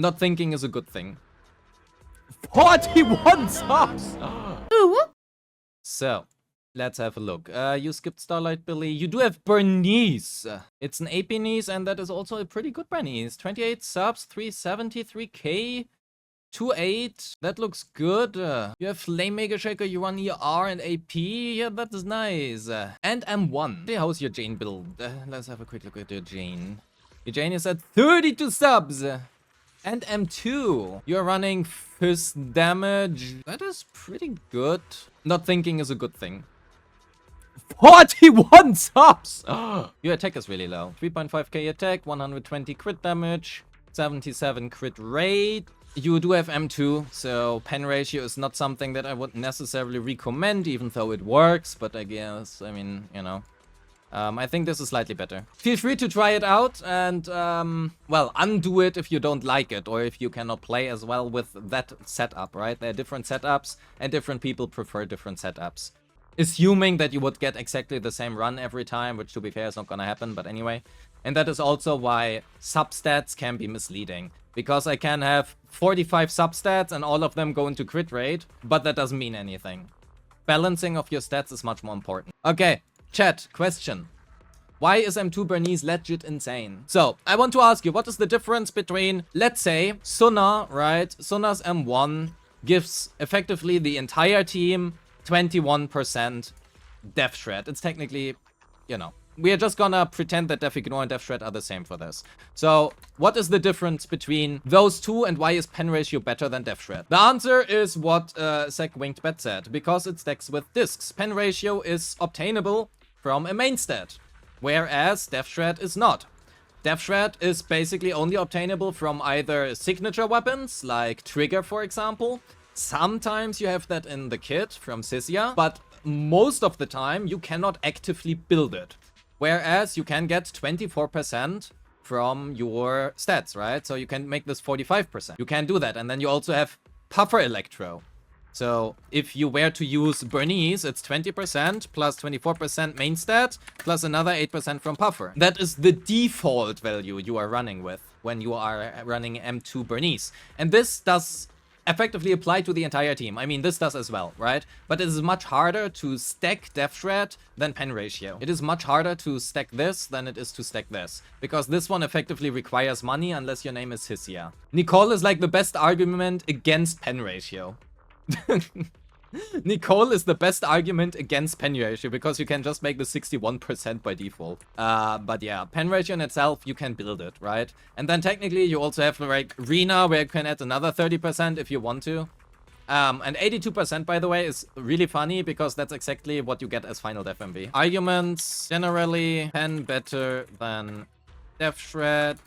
Not thinking is a good thing. 41 subs! Ooh. So, let's have a look. You skipped Starlight Billy. You do have Bernice. It's an AP Bernice, and that is also a pretty good Bernice. 28 subs, 373k, 2.8. That looks good. You have Flame Maker Shaker, you run ER and AP. Yeah, that is nice. And M1. Hey, how's your Jane build? Let's have a quick look at your Jane. Your Jane is at 32 subs. And M2. You're running fist damage. That is pretty good. Not thinking is a good thing. 41 subs! Your attack is really low. 3.5k attack, 120 crit damage, 77 crit rate. You do have M2, so pen ratio is not something that I would necessarily recommend, even though it works. But I guess, I mean, you know. I think this is slightly better. Feel free to try it out and, well, undo it if you don't like it or if you cannot play as well with that setup, right? There are different setups and different people prefer different setups. Assuming that you would get exactly the same run every time, which to be fair is not gonna happen, but anyway. And that is also why substats can be misleading. Because I can have 45 substats and all of them go into crit rate, but that doesn't mean anything. Balancing of your stats is much more important. Okay. Chat, question. Why is M2 Bernice legit insane? So, I want to ask you, what is the difference between, let's say, Suna, right? Suna's M1 gives effectively the entire team 21% Death Shred. It's technically, you know, we are just gonna pretend that Death Ignore and Death Shred are the same for this. So, what is the difference between those two and why is pen ratio better than Death Shred? The answer is what Sec Winged Bet said, because it stacks with discs. Pen ratio is obtainable from a main stat, whereas Death Shred is not. Death Shred is basically only obtainable from either signature weapons, like Trigger for example. Sometimes you have that in the kit from Sisia, but most of the time you cannot actively build it. Whereas you can get 24% from your stats, right? So you can make this 45%. You can do that, and then you also have Puffer Electro. So if you were to use Bernice, it's 20% plus 24% main stat plus another 8% from Puffer. That is the default value you are running with when you are running M2 Bernice. And this does effectively apply to the entire team. I mean, this does as well, right? But it is much harder to stack Death Shred than pen ratio. It is much harder to stack this than it is to stack this. Because this one effectively requires money unless your name is Hisia. Nicole is like the best argument against pen ratio. Nicole is the best argument against pen ratio because you can just make the 61% by default. But yeah, pen ratio in itself, you can build it, right? And then technically you also have like Rena where you can add another 30% if you want to. And 82% by the way is really funny because that's exactly what you get as final Death MV. Arguments, generally pen better than Death Shred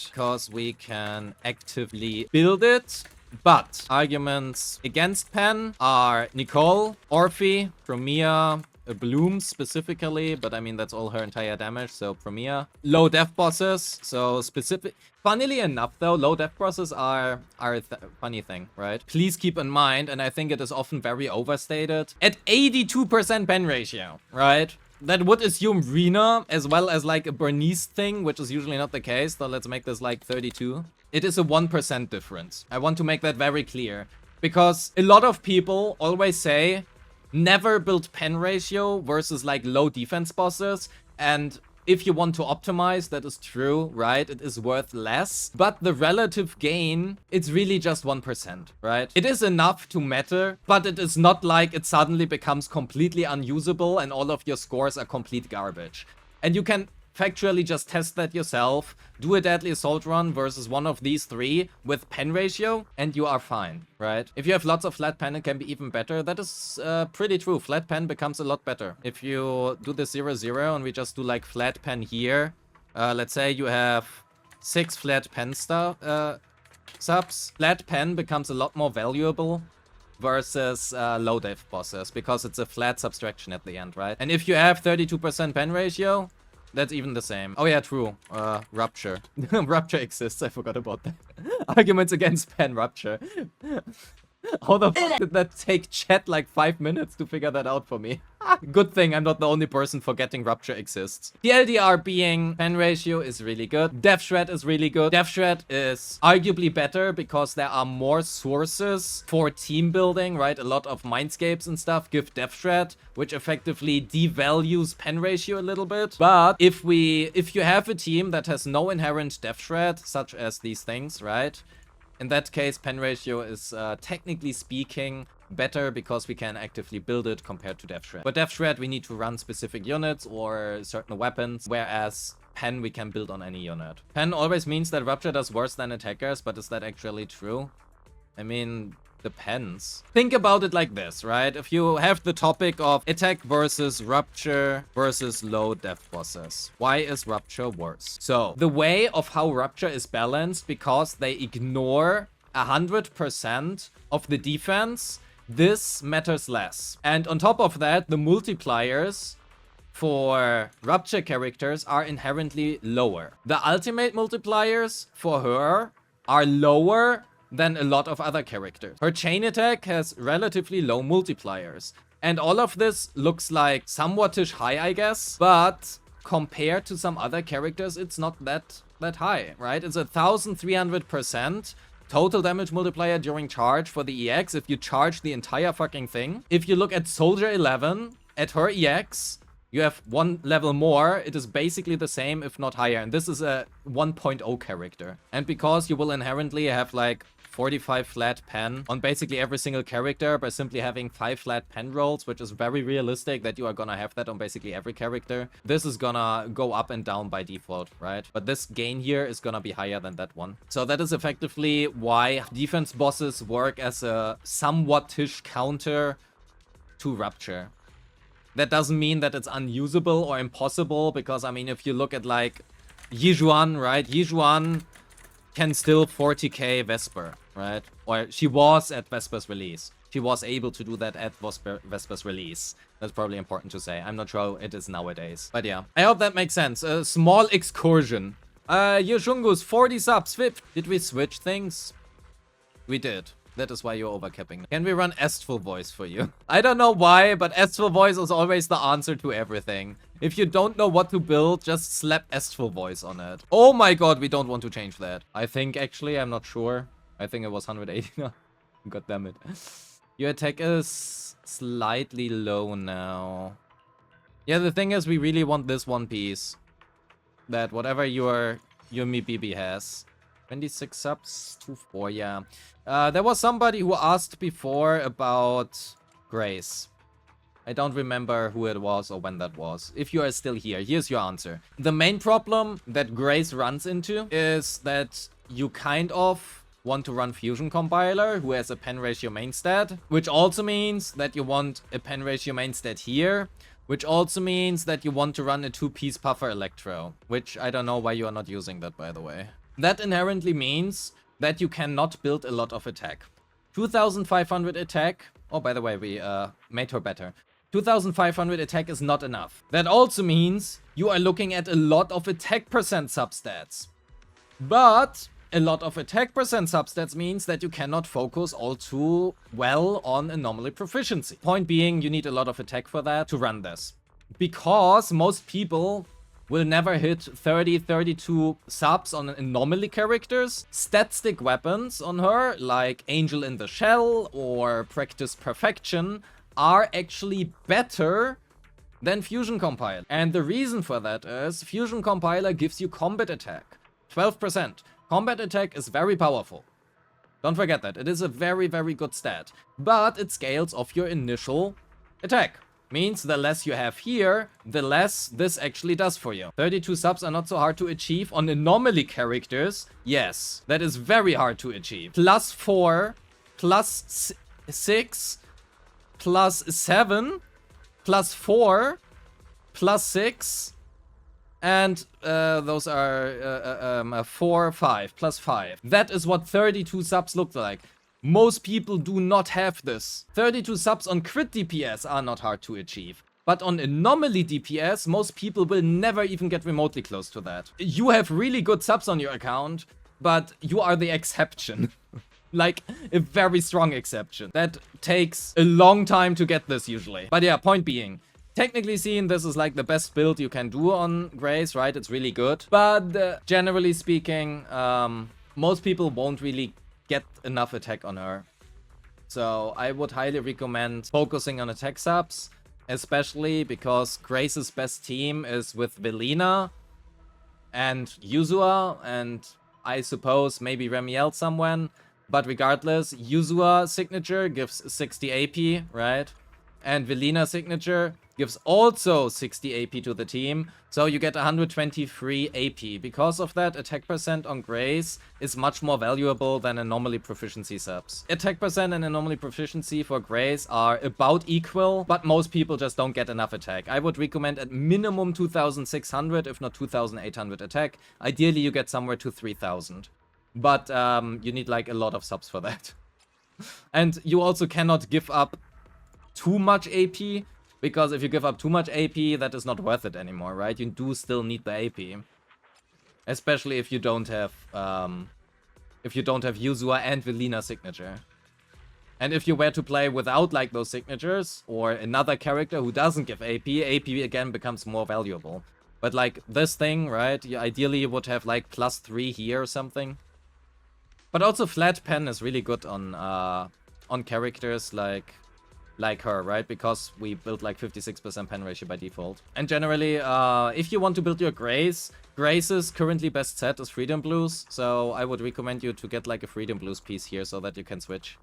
because we can actively build it. But arguments against pen are Nicole, Orphe, Promia, Bloom specifically, but I mean that's all her entire damage, so Promia. Low death bosses, so specific. Funnily enough though, low death bosses are a funny thing, right? Please keep in mind, and I think it is often very overstated, at 82% pen ratio, right? That would assume Rena as well as like a Bernice thing, which is usually not the case. So let's make this like 32. It is a 1% difference. I want to make that very clear. Because a lot of people always say, never build pen ratio versus like low defense bosses. And if you want to optimize, that is true, right? It is worth less. But the relative gain, it's really just 1%, right? It is enough to matter, but it is not like it suddenly becomes completely unusable and all of your scores are complete garbage. And you can factually just test that yourself, do a deadly assault run versus one of these three with pen ratio, and you are fine, right? If you have lots of flat pen, it can be even better. That is pretty true. Flat pen becomes a lot better. If you do the 0-0 and we just do like flat pen here, let's say you have 6 flat pen subs, flat pen becomes a lot more valuable versus low death bosses because it's a flat subtraction at the end, right? And if you have 32% pen ratio, that's even the same. Oh yeah, true. Rupture. Rupture exists. I forgot about that. Arguments against pen rupture. How the fuck did that take chat like 5 minutes to figure that out for me? Good thing I'm not the only person forgetting Rupture exists. The LDR being pen ratio is really good. Death Shred is really good. Death Shred is arguably better because there are more sources for team building, right? A lot of mindscapes and stuff give Death Shred, which effectively devalues pen ratio a little bit. But if you have a team that has no inherent Death Shred, such as these things, right? In that case, pen ratio is, technically speaking, better because we can actively build it compared to Death Shred. But Death Shred, we need to run specific units or certain weapons, whereas pen we can build on any unit. Pen always means that Rupture does worse than attackers, but is that actually true? I mean, depends. Think about it like this, right? If you have the topic of attack versus Rupture versus low death bosses, why is Rupture worse? So, the way of how Rupture is balanced, because they ignore 100% of the defense, this matters less. And on top of that, the multipliers for Rupture characters are inherently lower. The ultimate multipliers for her are lower than a lot of other characters. Her chain attack has relatively low multipliers. And all of this looks like somewhat-ish high, I guess. But compared to some other characters, it's not that high, right? It's 1,300% total damage multiplier during charge for the EX if you charge the entire fucking thing. If you look at Soldier 11, at her EX, you have one level more. It is basically the same, if not higher. And this is a 1.0 character. And because you will inherently have like 45 flat pen on basically every single character by simply having 5 flat pen rolls, which is very realistic that you are gonna have that on basically every character. This is gonna go up and down by default, right? But this gain here is gonna be higher than that one. So that is effectively why defense bosses work as a somewhat-ish counter to Rupture. That doesn't mean that it's unusable or impossible, because, I mean, if you look at, like, Yijuan, right? Yijuan can still 40k Vesper, right? Or she was at Vesper's release. She was able to do that at Vesper's release. That's probably important to say. I'm not sure it is nowadays. But yeah, I hope that makes sense. A small excursion. Yoshungus, 40 subs, 50. Did we switch things? We did. That is why you're overcapping. Can we run Estful Voice for you? I don't know why, but Estful Voice is always the answer to everything. If you don't know what to build, just slap Estful Voice on it. Oh my god, we don't want to change that. I think, actually, I'm not sure. I think it was 180 now. God damn it. Your attack is slightly low now. Yeah, the thing is, we really want this one piece. That whatever your Yumi BB has. 26 subs, 2-4, yeah. There was somebody who asked before about Grace. I don't remember who it was or when that was. If you are still here, here's your answer. The main problem that Grace runs into is that you kind of want to run Fusion Compiler, who has a pen ratio main stat, which also means that you want a pen ratio main stat here, which also means that you want to run a 2-piece Puffer Electro, which I don't know why you are not using that, by the way. That inherently means that you cannot build a lot of attack. 2,500 attack. Oh, by the way, we made her better. 2,500 attack is not enough. That also means you are looking at a lot of attack percent substats. But a lot of attack percent substats means that you cannot focus all too well on anomaly proficiency. Point being, you need a lot of attack for that to run this. Because most people will never hit 30, 32 subs on anomaly characters. Stat-stick weapons on her, like Angel in the Shell or Practice Perfection, are actually better than Fusion Compiler. And the reason for that is Fusion Compiler gives you combat attack. 12%. Combat attack is very powerful. Don't forget that. It is a very, very good stat. But it scales off your initial attack. Means the less you have here, the less this actually does for you. 32 subs are not so hard to achieve on anomaly characters. Yes, that is very hard to achieve. +4, +6, +7, +4, +6, and those are 4, 5, +5. That is what 32 subs look like. Most people do not have this. 32 subs on crit DPS are not hard to achieve. But on anomaly DPS, most people will never even get remotely close to that. You have really good subs on your account, but you are the exception. Like, a very strong exception. That takes a long time to get this usually. But yeah, point being, technically seen, this is like the best build you can do on Grace, right? It's really good. But generally speaking, most people won't really get enough attack on her. So I would highly recommend focusing on attack subs, especially because Grace's best team is with Velina and Yuzua, and I suppose maybe Remiel someone. But regardless, Yuzua signature gives 60 AP, right? And Velina signature gives also 60 AP to the team. So you get 123 AP. Because of that, attack percent on Grace is much more valuable than anomaly proficiency subs. Attack percent and anomaly proficiency for Grace are about equal, but most people just don't get enough attack. I would recommend at minimum 2,600, if not 2,800 attack. Ideally, you get somewhere to 3,000. But you need like a lot of subs for that. And you also cannot give up too much AP, because if you give up too much AP, that is not worth it anymore, right? You do still need the AP, especially if you don't have Yuzua and Velina signature. And if you were to play without like those signatures or another character who doesn't give AP, AP again becomes more valuable. But like this thing, right? Ideally you would have like +3 here or something. But also flat pen is really good on characters like her, right? Because we built like 56% pen ratio by default. And generally, if you want to build your Grace's currently best set is Freedom Blues. So I would recommend you to get like a Freedom Blues piece here so that you can switch.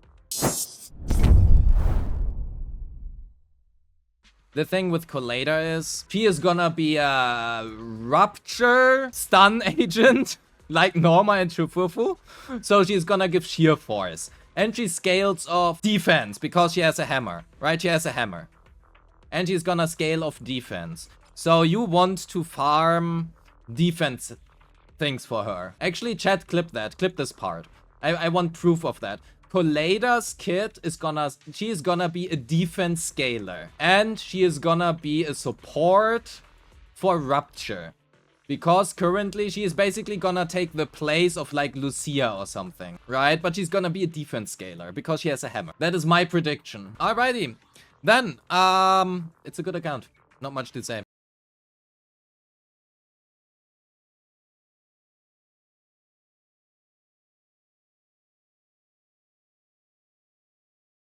The thing with Collider is she is gonna be a rupture stun agent like Norma and Shufufu. So she's gonna give sheer force. And she scales off defense because she has a hammer, right? She has a hammer. And she's gonna scale off defense. So you want to farm defense things for her. Actually, chat, clip that. Clip this part. I want proof of that. Collider's kit is gonna be a defense scaler. And she is gonna be a support for Rupture. Because currently she is basically gonna take the place of like Lucia or something, right? But she's gonna be a defense scaler because she has a hammer. That is my prediction. Alrighty. Then, it's a good account. Not much to say.